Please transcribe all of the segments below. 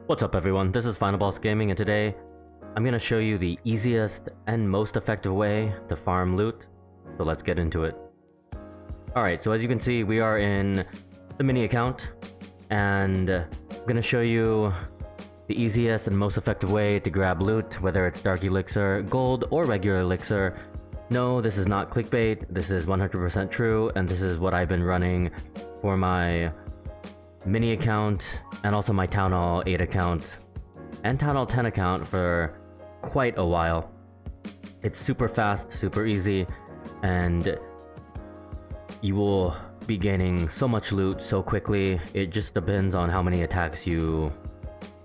What's up everyone, this is Final Boss Gaming and today I'm going to show you the easiest and most effective way to farm loot, so let's get into it. Alright, so as you can see we are in the mini account and I'm going to show you the easiest and most effective way to grab loot, whether it's Dark Elixir, Gold, or regular Elixir. No, this is not clickbait, this is 100% true, and this is what I've been running for my mini account and also my Town Hall 8 account and Town Hall 10 account for quite a while. It's super fast, super easy, and you will be gaining so much loot so quickly. It just depends on how many attacks you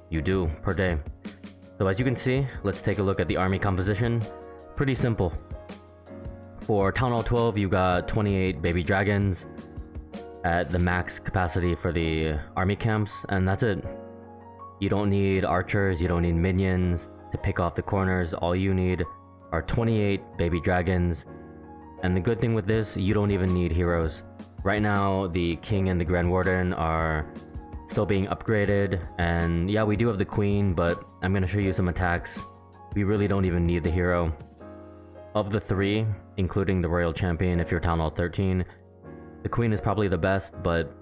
do per day. So as you can see, let's take a look at the army composition. Pretty simple. For Town Hall 12 you got 28 baby dragons at the max capacity for the army camps, and that's it. You don't need archers, you don't need minions to pick off the corners. All you need are 28 baby dragons, and the good thing with this, you don't even need heroes. Right now the king and the grand warden are still being upgraded, and yeah, we do have the queen, but I'm gonna show you some attacks. We really don't even need the hero. Of the three, including the royal champion if you're Town Hall 13, the queen is probably the best, but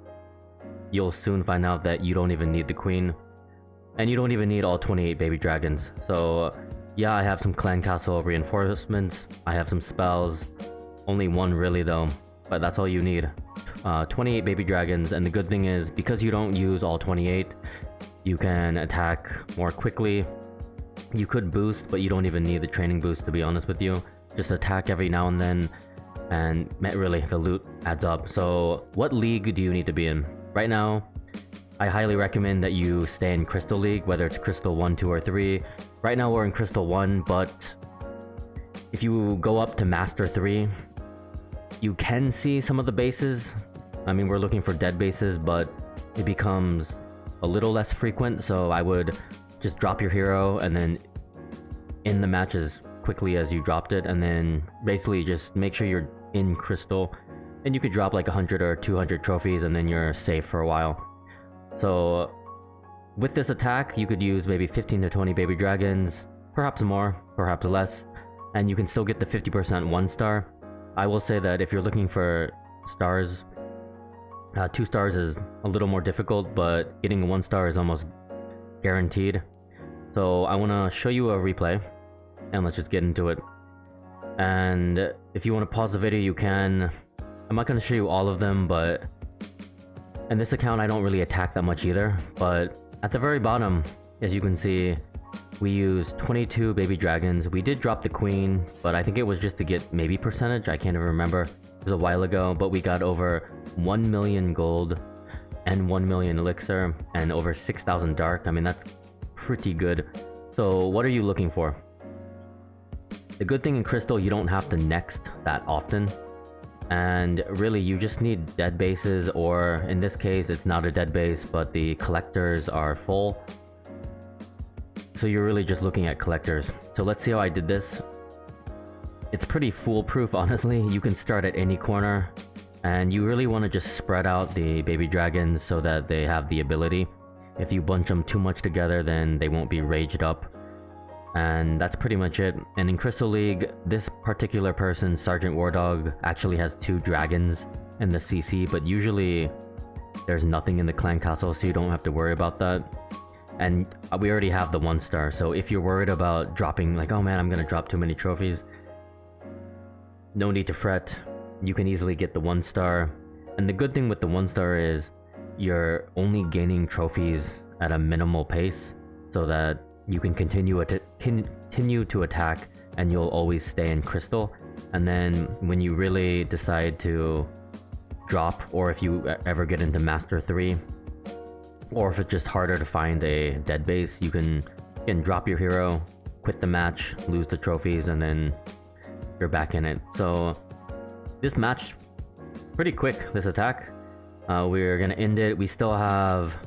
you'll soon find out that you don't even need the queen. And you don't even need all 28 baby dragons. So yeah, I have some clan castle reinforcements, I have some spells, only one really though, but that's all you need. 28 baby dragons, and the good thing is, because you don't use all 28, you can attack more quickly. You could boost, but you don't even need the training boost, to be honest with you. Just attack every now and then, and really the loot adds up. So what league do you need to be in? Right now, I highly recommend that you stay in Crystal League, whether it's Crystal 1, 2, or 3. Right now we're in Crystal 1, but if you go up to Master 3, you can see some of the bases. I mean, we're looking for dead bases, but it becomes a little less frequent, so I would just drop your hero and then end the match as quickly as you dropped it, and then basically just make sure you're in Crystal, and you could drop like 100 or 200 trophies and then you're safe for a while. So with this attack you could use maybe 15 to 20 baby dragons, perhaps more, perhaps less, and you can still get the 50% 1 star. I will say that if you're looking for stars, 2 stars is a little more difficult, but getting 1 star is almost guaranteed. So I want to show you a replay, and let's just get into it. And if you want to pause the video you can. I'm not going to show you all of them, but in this account I don't really attack that much either. But at the very bottom, as you can see, we used 22 baby dragons. We did drop the queen, but I think it was just to get maybe percentage, I can't even remember. It was a while ago, but we got over 1 million gold and 1 million elixir and over 6,000 dark. I mean, that's pretty good. So what are you looking for? The good thing in Crystal, you don't have to next that often, and really you just need dead bases, or in this case it's not a dead base but the collectors are full, so you're really just looking at collectors. So let's see how I did this. It's pretty foolproof, honestly. You can start at any corner, and you really want to just spread out the baby dragons so that they have the ability. If you bunch them too much together, then they won't be raged up. And that's pretty much it. And in Crystal League, this particular person, Sergeant Wardog, actually has 2 dragons in the CC, but usually there's nothing in the clan castle, so you don't have to worry about that. And we already have the 1 star, so if you're worried about dropping, like, oh man, I'm gonna drop too many trophies, no need to fret. You can easily get the 1 star. And the good thing with the 1 star is you're only gaining trophies at a minimal pace, so that you can continue to attack, and you'll always stay in Crystal. And then when you really decide to drop, or if you ever get into Master 3, or if it's just harder to find a dead base, you can drop your hero, quit the match, lose the trophies, and then you're back in it. So this match, pretty quick, this attack. We're gonna end it. We still have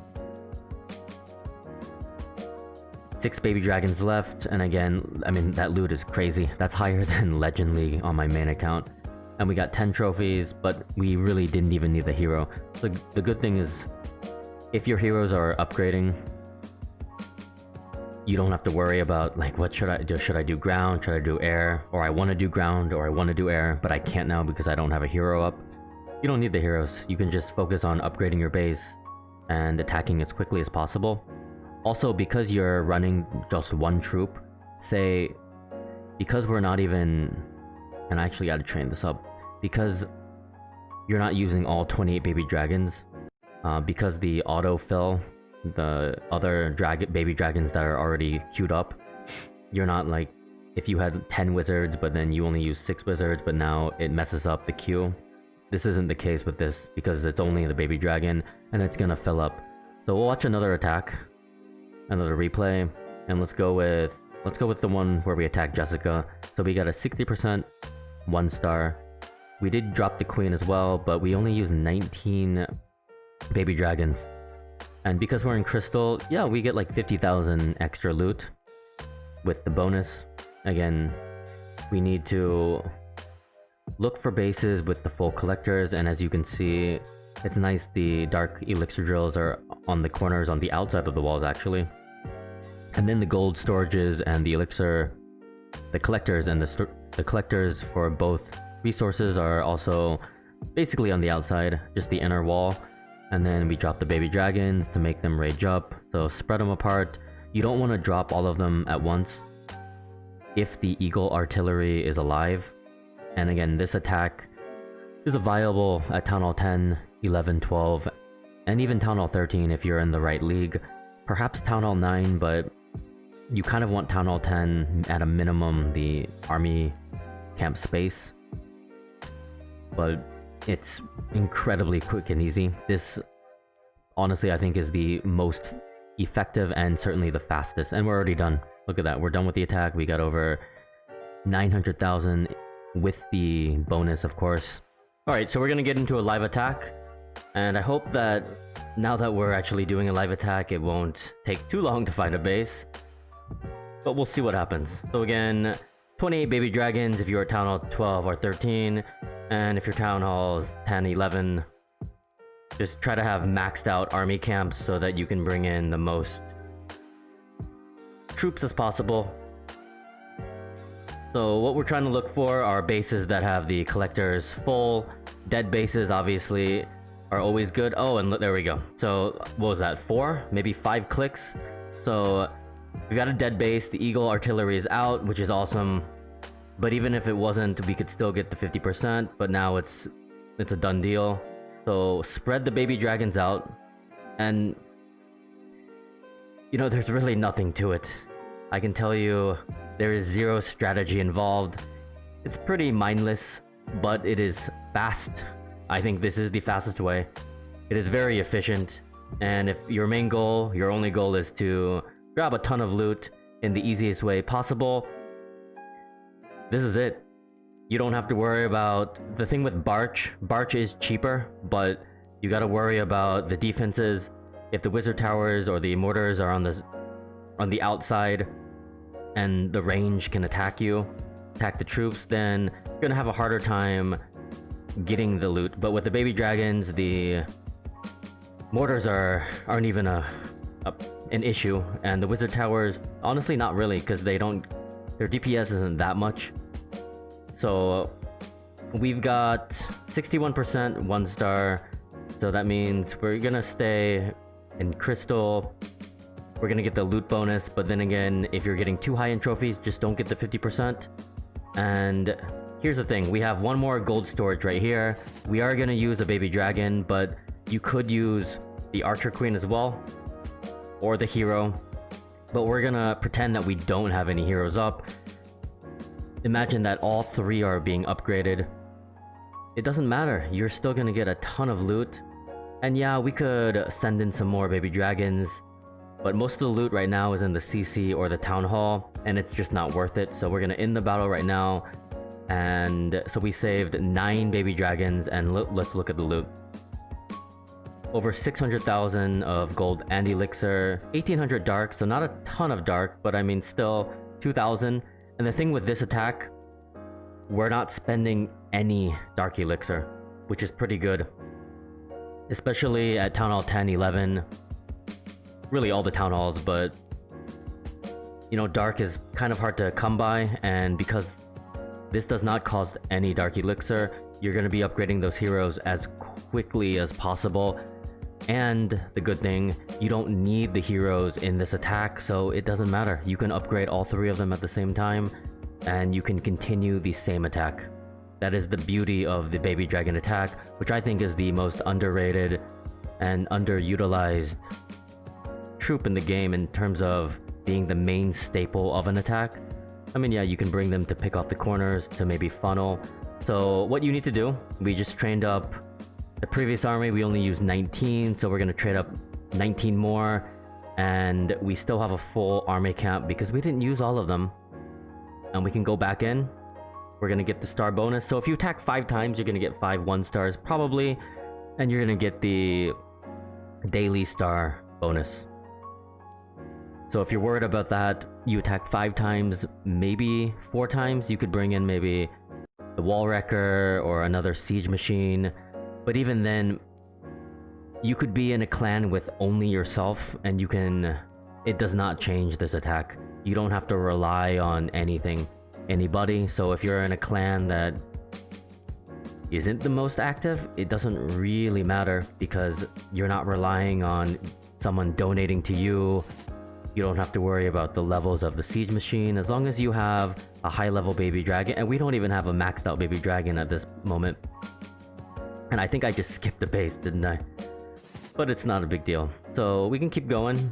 6 baby dragons left, and again, I mean, that loot is crazy. That's higher than Legend League on my main account. And we got 10 trophies, but we really didn't even need the hero. The good thing is, if your heroes are upgrading, you don't have to worry about like, what should I do? Should I do ground? Should I do air? Or I want to do ground, or I want to do air, but I can't now because I don't have a hero up. You don't need the heroes. You can just focus on upgrading your base and attacking as quickly as possible. Also, because you're running just one troop, say, because we're not even, and I actually gotta train this up, because you're not using all 28 baby dragons, because the autofill, the other baby dragons that are already queued up, you're not like, if you had 10 wizards but then you only use 6 wizards, but now it messes up the queue. This isn't the case with this, because it's only the baby dragon and it's gonna fill up. So we'll watch another attack, another replay, and let's go with the one where we attack Jessica. So we got a 60% 1-star. We did drop the queen as well, but we only used 19 baby dragons. And because we're in crystal, yeah, we get like 50,000 extra loot with the bonus. Again, we need to look for bases with the full collectors, and as you can see, it's nice the dark elixir drills are on the corners on the outside of the walls actually. And then the gold storages and the elixir, the collectors and the collectors for both resources are also basically on the outside, just the inner wall. And then we drop the baby dragons to make them rage up, so spread them apart. You don't want to drop all of them at once if the eagle artillery is alive. And again, this attack is viable at Town Hall 10, 11, 12, and even Town Hall 13 if you're in the right league. Perhaps Town Hall 9, but you kind of want Town Hall 10 at a minimum, the army camp space. But it's incredibly quick and easy. This, honestly, I think is the most effective and certainly the fastest. And we're already done. Look at that. We're done with the attack. We got over 900,000 with the bonus, of course. Alright, so we're gonna get into a live attack. And I hope that now that we're actually doing a live attack, it won't take too long to find a base. But we'll see what happens. So again, 28 baby dragons if you're at Town Hall 12 or 13. And if your Town Hall's 10, 11, just try to have maxed out army camps so that you can bring in the most troops as possible. So what we're trying to look for are bases that have the collectors full. Dead bases obviously are always good. Oh, and there we go. So what was that, 4? Maybe 5 clicks? So we got a dead base, the eagle artillery is out, which is awesome. But even if it wasn't, we could still get the 50%, but now it's a done deal. So spread the baby dragons out, and you know, there's really nothing to it. I can tell you there is zero strategy involved. It's pretty mindless, but it is fast. I think this is the fastest way. It is very efficient, and if your main goal, your only goal is to grab a ton of loot in the easiest way possible, this is it. You don't have to worry about the thing with Barch. Barch is cheaper, but you gotta worry about the defenses. If the wizard towers or the mortars are on the outside and the range can attack the troops, then you're gonna have a harder time getting the loot. But with the baby dragons, the mortars aren't even an issue, and the wizard towers, honestly, not really, because their DPS isn't that much. So we've got 61% 1-star, so that means we're gonna stay in crystal. We're gonna get the loot bonus, but then again, if you're getting too high in trophies, just don't get the 50%. And here's the thing, we have one more gold storage right here. We are gonna use a baby dragon, but you could use the archer queen as well, or the hero. But we're gonna pretend that we don't have any heroes up. Imagine that all 3 are being upgraded. It doesn't matter, you're still gonna get a ton of loot. And yeah, we could send in some more baby dragons, but most of the loot right now is in the CC or the Town Hall, and it's just not worth it. So we're gonna end the battle right now. And so we saved 9 baby dragons, and let's look at the loot. Over 600,000 of gold and elixir, 1,800 dark, so not a ton of dark, but I mean still 2,000. And the thing with this attack, we're not spending any dark elixir, which is pretty good. Especially at Town Hall 10, 11, really all the Town Halls, but you know, dark is kind of hard to come by, and because this does not cost any dark elixir, you're going to be upgrading those heroes as quickly as possible. And the good thing, you don't need the heroes in this attack, so it doesn't matter. You can upgrade all 3 of them at the same time, and you can continue the same attack. That is the beauty of the Baby Dragon attack, which I think is the most underrated and underutilized troop in the game in terms of being the main staple of an attack. I mean, yeah, you can bring them to pick off the corners, to maybe funnel. So what you need to do, we just trained up the previous army, we only used 19, so we're going to trade up 19 more, and we still have a full army camp because we didn't use all of them. And we can go back in. We're going to get the star bonus. So if you attack 5 times, you're going to get 5 1-stars probably, and you're going to get the daily star bonus. So if you're worried about that, you attack 5 times, maybe 4 times, you could bring in maybe the wall wrecker or another siege machine. But even then, you could be in a clan with only yourself, and you can... It does not change this attack. You don't have to rely on anybody. So if you're in a clan that isn't the most active, it doesn't really matter because you're not relying on someone donating to you. You don't have to worry about the levels of the siege machine as long as you have a high level baby dragon, and we don't even have a maxed out baby dragon at this moment. And I think I just skipped the base, didn't I? But it's not a big deal. So we can keep going.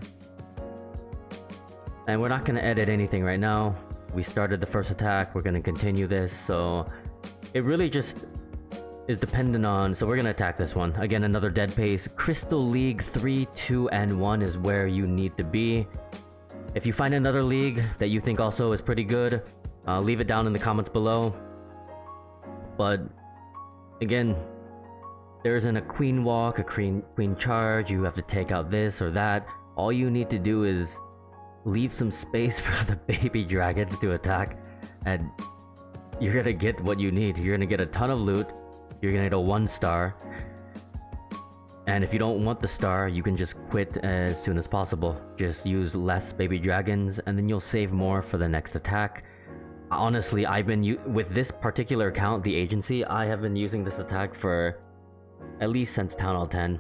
And we're not going to edit anything right now. We started the first attack, we're going to continue this. So it really just is dependent on... So we're going to attack this one. Again, another dead pace. Crystal League 3, 2, and 1 is where you need to be. If you find another league that you think also is pretty good, leave it down in the comments below. But again, there isn't a queen walk, a queen charge, you have to take out this or that. All you need to do is leave some space for the baby dragons to attack, and you're gonna get what you need. You're gonna get a ton of loot, you're gonna get a 1-star, and if you don't want the star, you can just quit as soon as possible. Just use less baby dragons, and then you'll save more for the next attack. Honestly, I've been with this particular account, the agency, I have been using this attack for at least since Town Hall 10.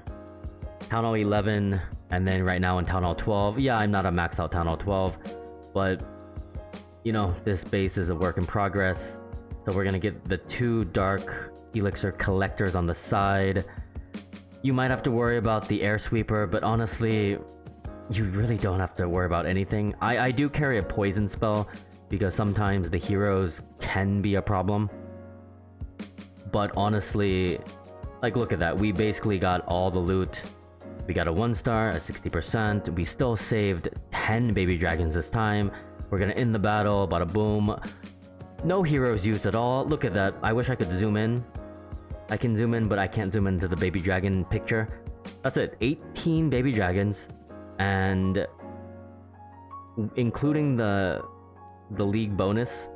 Town Hall 11, and then right now in Town Hall 12. Yeah, I'm not a maxed out Town Hall 12, but you know, this base is a work in progress. So we're gonna get the 2 dark elixir collectors on the side. You might have to worry about the air sweeper, but honestly, you really don't have to worry about anything. I do carry a poison spell because sometimes the heroes can be a problem. But honestly, like, look at that. We basically got all the loot. We got a 1-star, a 60%. We still saved 10 baby dragons this time. We're gonna end the battle, bada boom. No heroes used at all. Look at that. I wish I could zoom in. I can zoom in, but I can't zoom into the baby dragon picture. That's it. 18 baby dragons, and including the league bonus,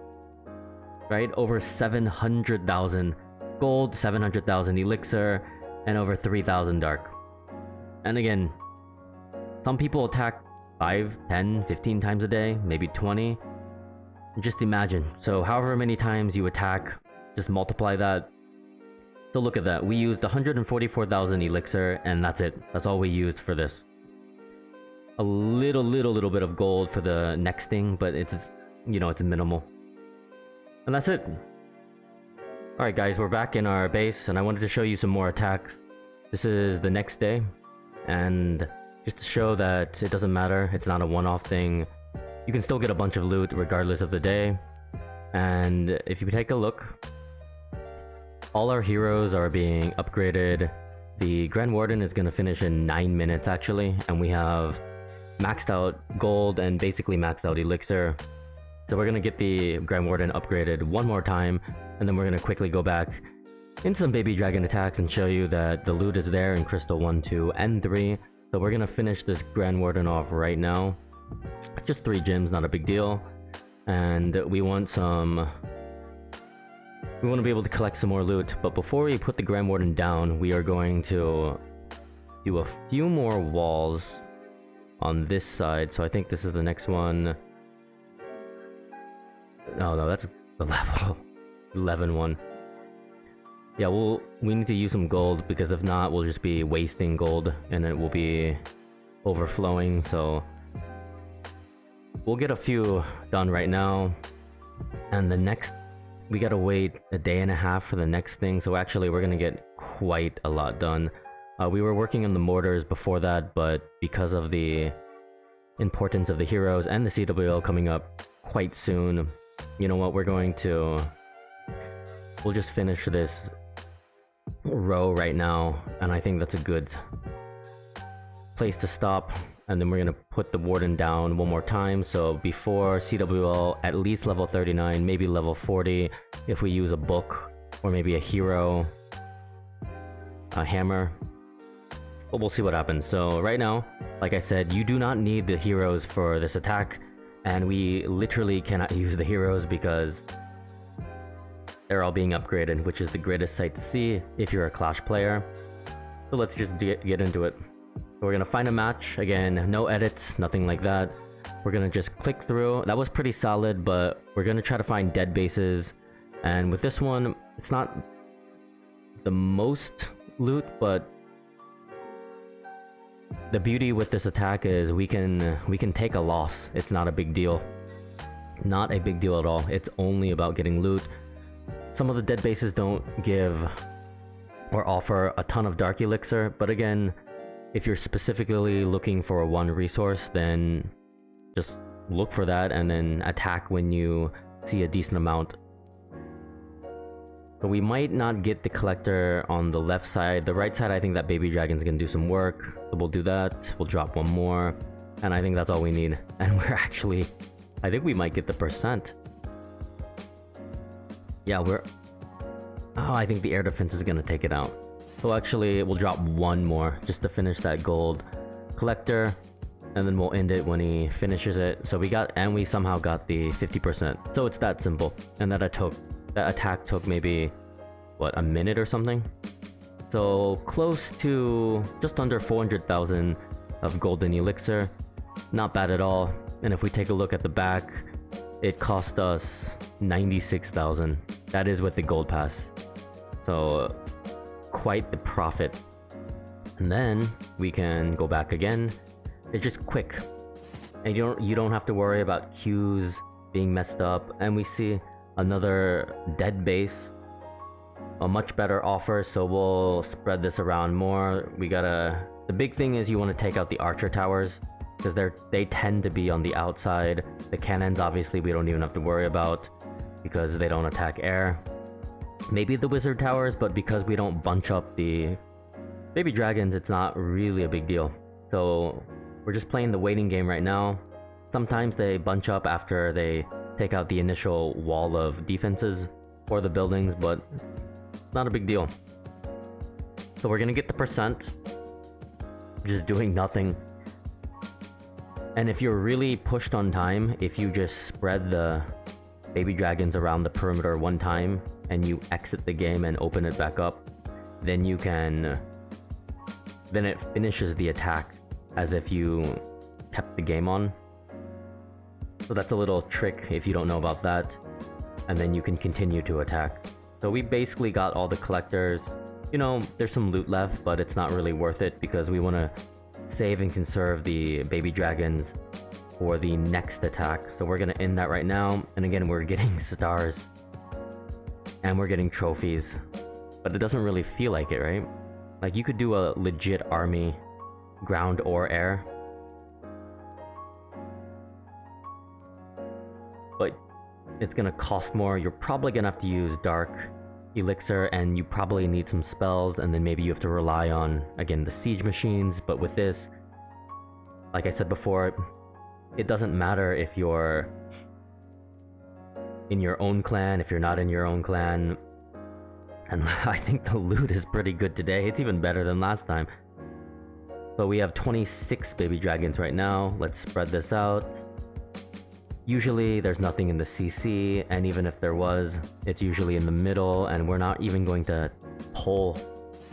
right? Over 700,000 gold, 700,000 elixir, and over 3,000 dark. And again, some people attack 5, 10, 15 times a day, maybe 20. Just imagine. So however many times you attack, just multiply that. So look at that. We used 144,000 elixir, and that's it. That's all we used for this. A little bit of gold for the next thing, but it's, you know, it's minimal. And that's it. Alright guys, we're back in our base, and I wanted to show you some more attacks. This is the next day, and just to show that it doesn't matter, it's not a one-off thing. You can still get a bunch of loot regardless of the day. And if you take a look, all our heroes are being upgraded. The Grand Warden is going to finish in 9 minutes actually, and we have maxed out gold and basically maxed out elixir. So we're going to get the Grand Warden upgraded one more time, and then we're going to quickly go back in some baby dragon attacks and show you that the loot is there in Crystal 1, 2, and 3. So we're going to finish this Grand Warden off right now. Just 3 gems, not a big deal. And we want to be able to collect some more loot. But before we put the Grand Warden down, we are going to do a few more walls on this side. So I think this is the next one. Oh no, that's the level 11 one. Yeah, we need to use some gold, because if not, we'll just be wasting gold and it will be overflowing. So we'll get a few done right now, and the next we gotta wait a day and a half for the next thing. So actually, we're gonna get quite a lot done. We were working on the mortars before that, but because of the importance of the heroes and the CWL coming up quite soon, you know what, we'll just finish this row right now, and I think that's a good place to stop. And then we're gonna put the warden down one more time, so before CWL at least level 39, maybe level 40 if we use a book or maybe a hero, a hammer, but we'll see what happens. So right now, like I said, you do not need the heroes for this attack, and we literally cannot use the heroes because they're all being upgraded, which is the greatest sight to see if you're a Clash player. So let's just get into it. So we're gonna find a match. Again, no edits, nothing like that. We're gonna just click through. That was pretty solid, but we're gonna try to find dead bases. And with this one, it's not the most loot, but the beauty with this attack is we can take a loss. It's not a big deal. Not a big deal at all. It's only about getting loot. Some of the dead bases don't give or offer a ton of dark elixir, but again, if you're specifically looking for one resource, then just look for that and then attack when you see a decent amount. But we might not get the collector on the left side. The right side, I think that baby dragon's gonna do some work, so we'll do that. We'll drop one more, and I think that's all we need. And we're actually, I think we might get the percent. Yeah, I think the air defense is gonna take it out. So actually, we'll drop one more just to finish that gold collector, and then we'll end it when he finishes it. So we somehow got the 50%. So it's that simple. And that attack took maybe, what, a minute or something? So close to just under 400,000 of golden elixir. Not bad at all. And if we take a look at the back, it cost us 96,000. That is with the gold pass. So quite the profit. And then we can go back again. It's just quick, and you don't have to worry about queues being messed up. And we see another dead base, a much better offer, so we'll spread this around more. The big thing is you want to take out the archer towers, because they tend to be on the outside. The cannons, obviously, we don't even have to worry about because they don't attack air. Maybe the wizard towers, but because we don't bunch up the baby dragons, it's not really a big deal. So we're just playing the waiting game right now. Sometimes they bunch up after they take out the initial wall of defenses for the buildings, but it's not a big deal. So we're gonna get the percent, just doing nothing. And if you're really pushed on time, if you just spread the baby dragons around the perimeter one time and you exit the game and open it back up, then it finishes the attack as if you kept the game on. So that's a little trick if you don't know about that, and then you can continue to attack. So we basically got all the collectors. You know, there's some loot left, but it's not really worth it because we want to save and conserve the baby dragons for the next attack. So we're going to end that right now. And again, we're getting stars and we're getting trophies, but it doesn't really feel like it, right? Like, you could do a legit army, ground or air, but it's gonna cost more. You're probably gonna have to use dark elixir, and you probably need some spells, and then maybe you have to rely on, again, the siege machines. But with this, like I said before, it doesn't matter if you're in your own clan, if you're not in your own clan. And I think the loot is pretty good today. It's even better than last time. So we have 26 baby dragons right now. Let's spread this out. Usually there's nothing in the CC, and even if there was, it's usually in the middle, and we're not even going to pull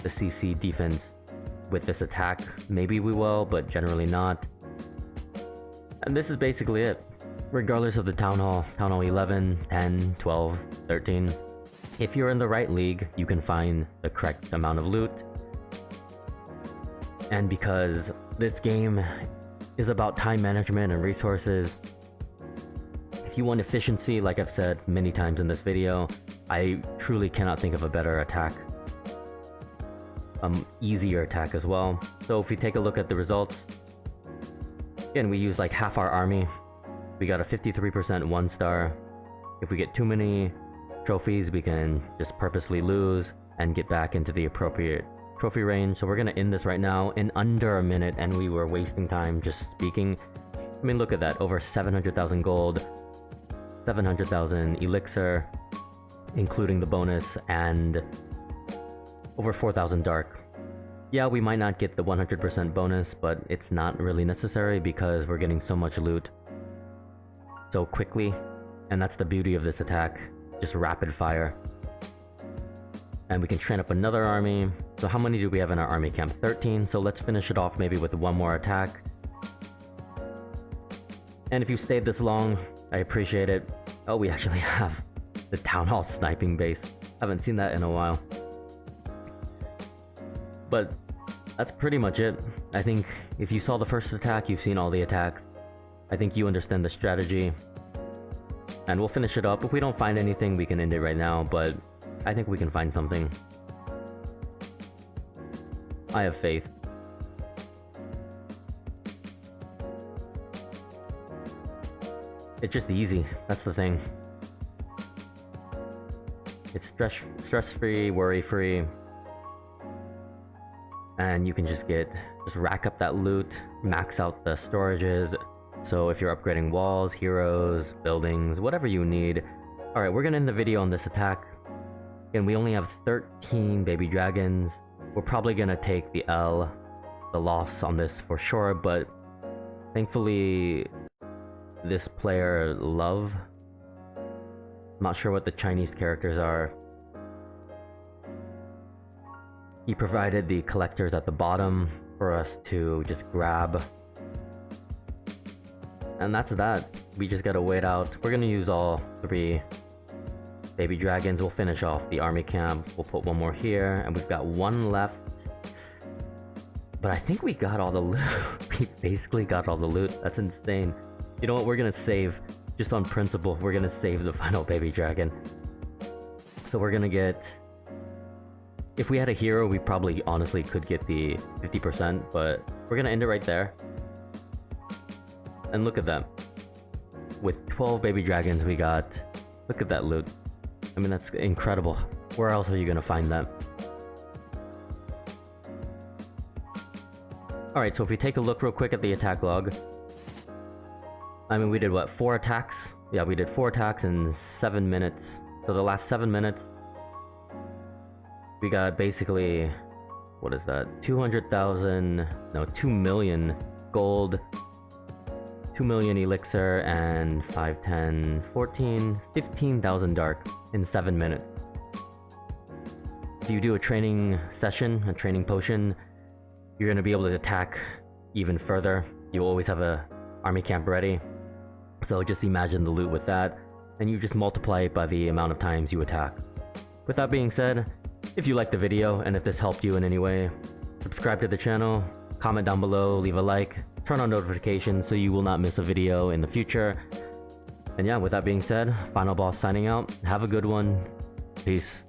the CC defense with this attack. Maybe we will, but generally not. And this is basically it. regardless of the Town Hall 11, 10, 12, 13, if you're in the right league, you can find the correct amount of loot. And because this game is about time management and resources, if you want efficiency, like I've said many times in this video, I truly cannot think of a better attack. Easier attack as well. So if we take a look at the results, again, we used like half our army. We got a 53% 1-star. If we get too many trophies, we can just purposely lose and get back into the appropriate trophy range. So we're gonna end this right now in under a minute, and we were wasting time just speaking. I mean, look at that, over 700,000 gold, 700,000 elixir, including the bonus, and over 4,000 dark. Yeah, we might not get the 100% bonus, but it's not really necessary because we're getting so much loot so quickly, and that's the beauty of this attack, just rapid fire. And we can train up another army. So how many do we have in our army camp? 13, so let's finish it off maybe with one more attack. And if you stayed this long, I appreciate it. Oh, we actually have the Town Hall sniping base. Haven't seen that in a while. But that's pretty much it. I think if you saw the first attack, you've seen all the attacks. I think you understand the strategy. And we'll finish it up. If we don't find anything, we can end it right now, but I think we can find something. I have faith. It's just easy, that's the thing. It's stress-free, worry-free. And you can just rack up that loot, max out the storages. So if you're upgrading walls, heroes, buildings, whatever you need. Alright, we're gonna end the video on this attack. Again, we only have 13 baby dragons. We're probably gonna take the loss on this for sure, but thankfully this player, Love, I'm not sure what the Chinese characters are. He provided the collectors at the bottom for us to just grab. And that's that. We just gotta wait out. We're gonna use all 3 baby dragons. We'll finish off the army camp. We'll put one more here, and we've got 1 left. But I think we got all the loot. We basically got all the loot. That's insane. You know what? We're gonna save, just on principle, we're gonna save the final baby dragon. So we're gonna get... If we had a hero, we probably honestly could get the 50%, but we're gonna end it right there. And look at that. With 12 baby dragons we got... Look at that loot. I mean, that's incredible. Where else are you gonna find that? Alright, so if we take a look real quick at the attack log. I mean, we did what, 4 attacks? Yeah, we did 4 attacks in 7 minutes. So the last 7 minutes, we got basically, what is that? 200,000, no, 2 million gold, 2 million elixir, and 5, 10, 14, 15,000 dark in 7 minutes. If you do a training session, a training potion, you're going to be able to attack even further. You always have a army camp ready. So just imagine the loot with that, and you just multiply it by the amount of times you attack. With that being said, if you liked the video and if this helped you in any way, subscribe to the channel, comment down below, leave a like, turn on notifications so you will not miss a video in the future. And yeah, with that being said, Final Boss signing out. Have a good one. Peace.